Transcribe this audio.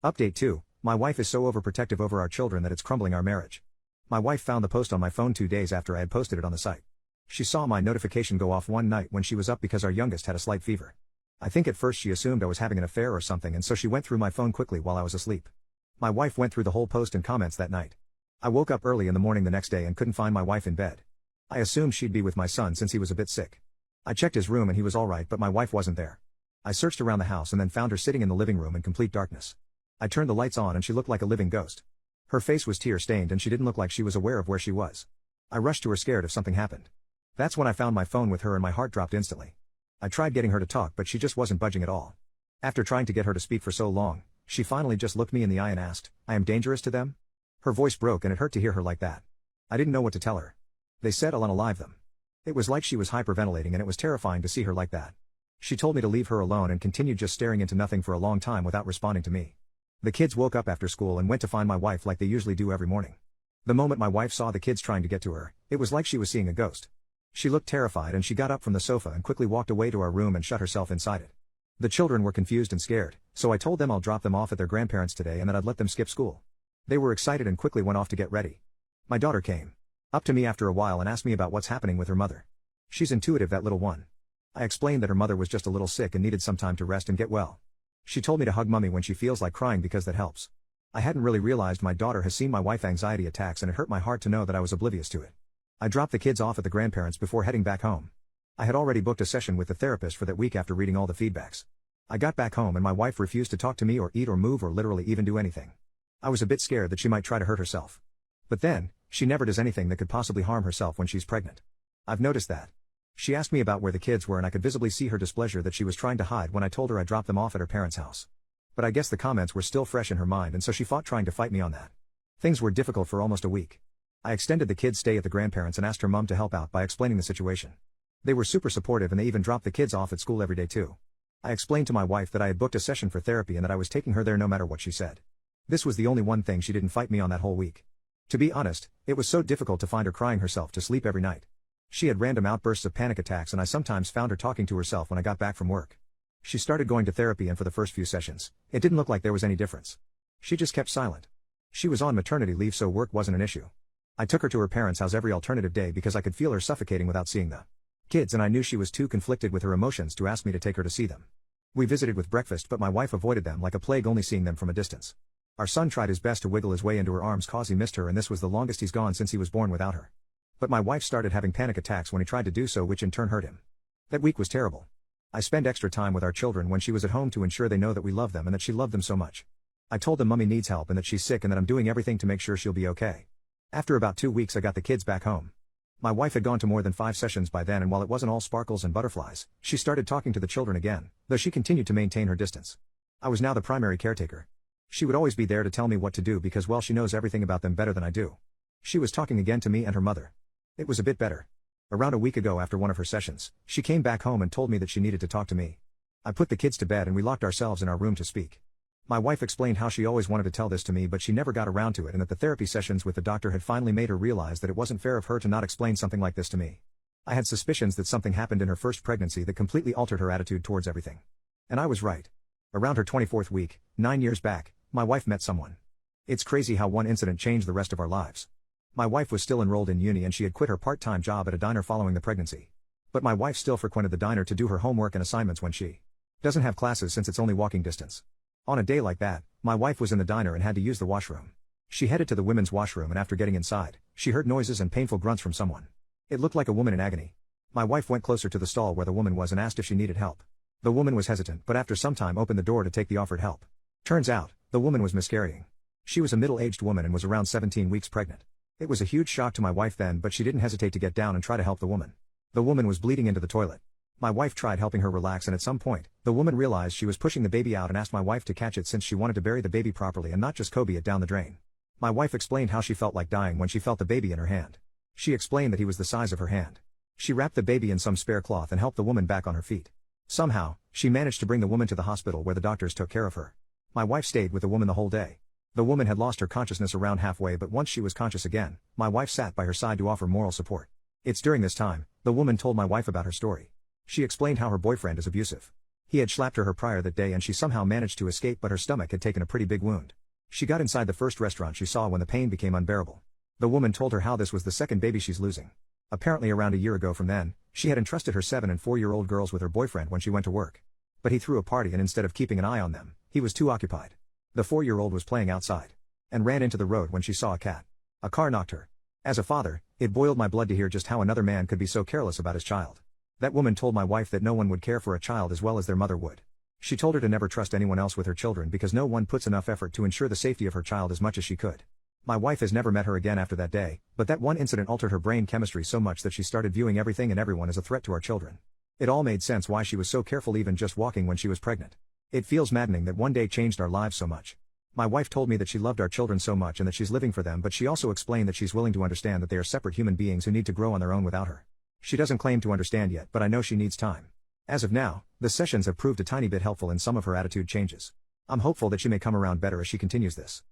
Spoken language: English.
Update 2. My wife is so overprotective over our children that it's crumbling our marriage. My wife found the post on my phone 2 days after I had posted it on the site. She saw my notification go off one night when she was up because our youngest had a slight fever. I think at first she assumed I was having an affair or something, and so she went through my phone quickly while I was asleep. My wife went through the whole post and comments that night. I woke up early in the morning the next day and couldn't find my wife in bed. I assumed she'd be with my son since he was a bit sick. I checked his room and he was alright, but my wife wasn't there. I searched around the house and then found her sitting in the living room in complete darkness. I turned the lights on and she looked like a living ghost. Her face was tear-stained and she didn't look like she was aware of where she was. I rushed to her scared if something happened. That's when I found my phone with her and my heart dropped instantly. I tried getting her to talk, but she just wasn't budging at all. After trying to get her to speak for so long, she finally just looked me in the eye and asked, "I am dangerous to them?" Her voice broke and it hurt to hear her like that. I didn't know what to tell her. They said I'll unalive them. It was like she was hyperventilating and it was terrifying to see her like that. She told me to leave her alone and continued just staring into nothing for a long time without responding to me. The kids woke up after school and went to find my wife like they usually do every morning. The moment my wife saw the kids trying to get to her, it was like she was seeing a ghost. She looked terrified and she got up from the sofa and quickly walked away to our room and shut herself inside it. The children were confused and scared, so I told them I'll drop them off at their grandparents today and that I'd let them skip school. They were excited and quickly went off to get ready. My daughter came up to me after a while and asked me about what's happening with her mother. She's intuitive, that little one. I explained that her mother was just a little sick and needed some time to rest and get well. She told me to hug Mummy when she feels like crying because that helps. I hadn't really realized my daughter has seen my wife anxiety attacks and it hurt my heart to know that I was oblivious to it. I dropped the kids off at the grandparents before heading back home. I had already booked a session with the therapist for that week after reading all the feedbacks. I got back home and my wife refused to talk to me or eat or move or literally even do anything. I was a bit scared that she might try to hurt herself. But then, she never does anything that could possibly harm herself when she's pregnant. I've noticed that. She asked me about where the kids were and I could visibly see her displeasure that she was trying to hide when I told her I dropped them off at her parents' house. But I guess the comments were still fresh in her mind and so she fought trying to fight me on that. Things were difficult for almost a week. I extended the kids' stay at the grandparents and asked her mom to help out by explaining the situation. They were super supportive and they even dropped the kids off at school every day too. I explained to my wife that I had booked a session for therapy and that I was taking her there no matter what she said. This was the only one thing she didn't fight me on that whole week. To be honest, it was so difficult to find her crying herself to sleep every night. She had random outbursts of panic attacks and I sometimes found her talking to herself when I got back from work. She started going to therapy and for the first few sessions, it didn't look like there was any difference. She just kept silent. She was on maternity leave so work wasn't an issue. I took her to her parents' house every alternative day because I could feel her suffocating without seeing the kids and I knew she was too conflicted with her emotions to ask me to take her to see them. We visited with breakfast but my wife avoided them like a plague, only seeing them from a distance. Our son tried his best to wiggle his way into her arms cause he missed her and this was the longest he's gone since he was born without her. But my wife started having panic attacks when he tried to do so, which in turn hurt him. That week was terrible. I spend extra time with our children when she was at home to ensure they know that we love them and that she loved them so much. I told them Mummy needs help and that she's sick and that I'm doing everything to make sure she'll be okay. After about 2 weeks I got the kids back home. My wife had gone to more than 5 sessions by then and while it wasn't all sparkles and butterflies, she started talking to the children again, though she continued to maintain her distance. I was now the primary caretaker. She would always be there to tell me what to do because well, she knows everything about them better than I do. She was talking again to me and her mother. It was a bit better. Around a week ago after one of her sessions, she came back home and told me that she needed to talk to me. I put the kids to bed and we locked ourselves in our room to speak. My wife explained how she always wanted to tell this to me but she never got around to it and that the therapy sessions with the doctor had finally made her realize that it wasn't fair of her to not explain something like this to me. I had suspicions that something happened in her first pregnancy that completely altered her attitude towards everything. And I was right. Around her 24th week, 9 years back, my wife met someone. It's crazy how one incident changed the rest of our lives. My wife was still enrolled in uni and she had quit her part-time job at a diner following the pregnancy. But my wife still frequented the diner to do her homework and assignments when she doesn't have classes since it's only walking distance. On a day like that, my wife was in the diner and had to use the washroom. She headed to the women's washroom and after getting inside, she heard noises and painful grunts from someone. It looked like a woman in agony. My wife went closer to the stall where the woman was and asked if she needed help. The woman was hesitant but after some time opened the door to take the offered help. Turns out, the woman was miscarrying. She was a middle-aged woman and was around 17 weeks pregnant. It was a huge shock to my wife then but she didn't hesitate to get down and try to help the woman. The woman was bleeding into the toilet. My wife tried helping her relax and at some point, the woman realized she was pushing the baby out and asked my wife to catch it since she wanted to bury the baby properly and not just Kobe it down the drain. My wife explained how she felt like dying when she felt the baby in her hand. She explained that he was the size of her hand. She wrapped the baby in some spare cloth and helped the woman back on her feet. Somehow, she managed to bring the woman to the hospital where the doctors took care of her. My wife stayed with the woman the whole day. The woman had lost her consciousness around halfway but once she was conscious again, my wife sat by her side to offer moral support. It's during this time, the woman told my wife about her story. She explained how her boyfriend is abusive. He had slapped her prior that day and she somehow managed to escape, but her stomach had taken a pretty big wound. She got inside the first restaurant she saw when the pain became unbearable. The woman told her how this was the second baby she's losing. Apparently around a year ago from then, she had entrusted her 7 and 4-year-old girls with her boyfriend when she went to work. But he threw a party and instead of keeping an eye on them, he was too occupied. The 4-year-old was playing outside and ran into the road when she saw a cat. A car knocked her. As a father, it boiled my blood to hear just how another man could be so careless about his child. That woman told my wife that no one would care for a child as well as their mother would. She told her to never trust anyone else with her children because no one puts enough effort to ensure the safety of her child as much as she could. My wife has never met her again after that day, but that one incident altered her brain chemistry so much that she started viewing everything and everyone as a threat to our children. It all made sense why she was so careful even just walking when she was pregnant. It feels maddening that one day changed our lives so much. My wife told me that she loved our children so much and that she's living for them, but she also explained that she's willing to understand that they are separate human beings who need to grow on their own without her. She doesn't claim to understand yet, but I know she needs time. As of now, the sessions have proved a tiny bit helpful in some of her attitude changes. I'm hopeful that she may come around better as she continues this.